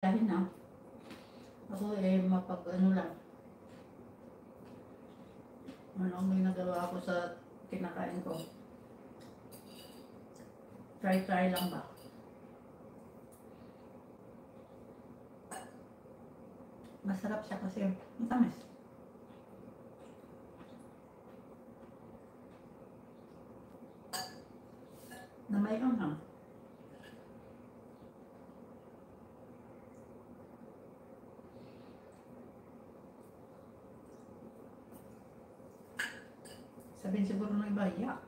Dahil na, ako mapag-ano lang. Ano ang may nagawa ako sa kinakain ko. Try lang ba? Masarap siya kasi matamis. Na may anghang. Sabihin siguro ng iba, yak.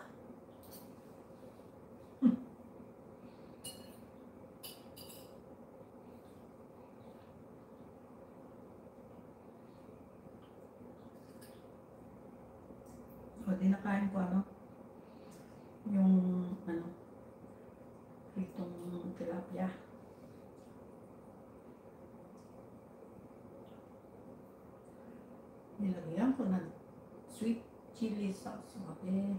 O, di nakain ko yung pritong tilapia. Nilagyan ko ng sweet chili sauce. Okay.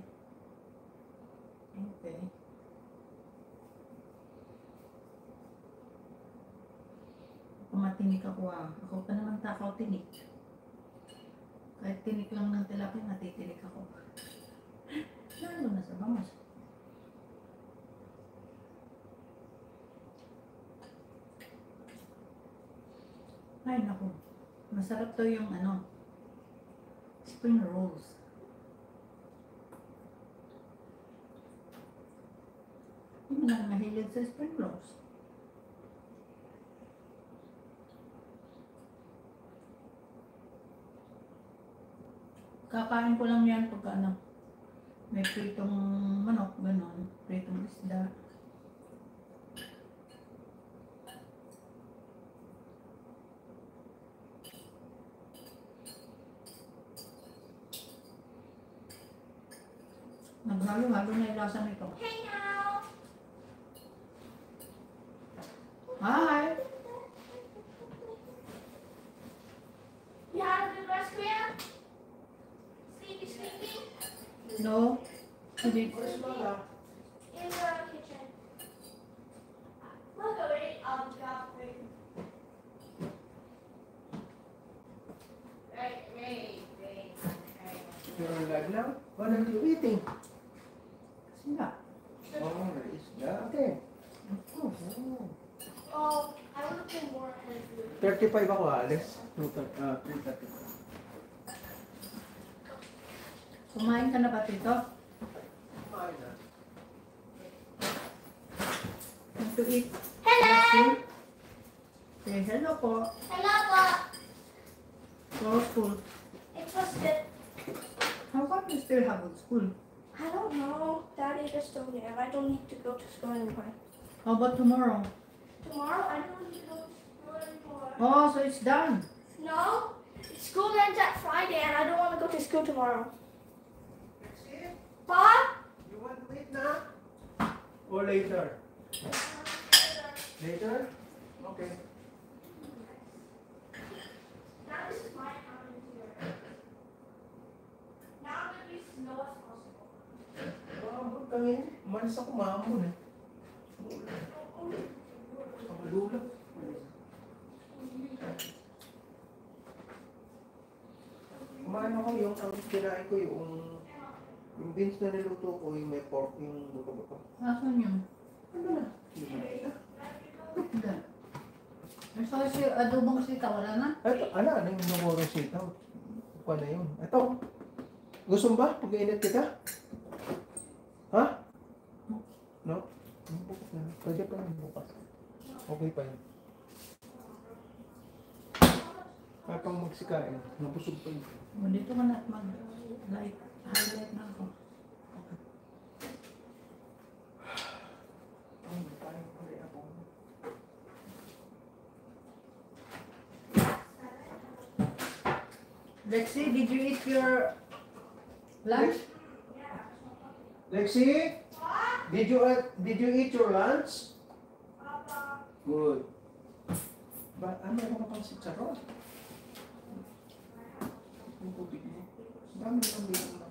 Okay. Matinik ako Ako pa naman takaw tinik. Kahit tinik lang ng tilapia, natitinik ako. Lalo na sa bangus. Ay, naku. Masarap to yung spring rolls. Hindi na mahilig sa spring rolls. Kakain ko lang yan pag may pritong manok, gano'n, pritong isda. Naghalo-halo na yung lasa nito. Hey now! Hi! You had a good rest, Kuya? Sleepy? No? Hindi. In the kitchen. Look over it, I'll drop it. Right. You're alive now? What are you eating? Sila. Oh, is that okay? Of course. Oh, I would have been more healthy. 35 ako, Alex. 3:35. Kumain ka na ba, Tito? Kumain na. Want to eat? Hello! Say hello po. Hello, Pa. Go school. It was good. How come you still have school? I don't know. Daddy just told me, and I don't need to go to school anymore. How about tomorrow? Tomorrow, I don't need to go to school anymore. Oh, so it's done. No, school ends at Friday, and I don't want to go to school tomorrow. Pa? You want to eat now? Or later? Later? Okay. Now this is my house here. Now I'm going to be as slow as possible. Mamon kami. Umalis ako mamon eh. Pagulap. Kumain ako yung kinain ko yung beans na niluto ko, yung may pork, yung buto-buto. Asan yun? Ano na? Hindi. So, si adobong sita, wala na? Ito, ano yung namorong sitaw? Kuha na yun. Ito. Gusto mo ba? Pag-init kita? Ha? No? Pwede pa yun bukas. Okay pa yun. Kaya pang magsikain. Nabusog pa yun. Dito ka na highlight na ako. Lexi, did you eat your lunch? Lexi? Did you eat your lunch? Good. Ba, ano ka pang sitsaro? Ang tubig mo. Dami lang dito.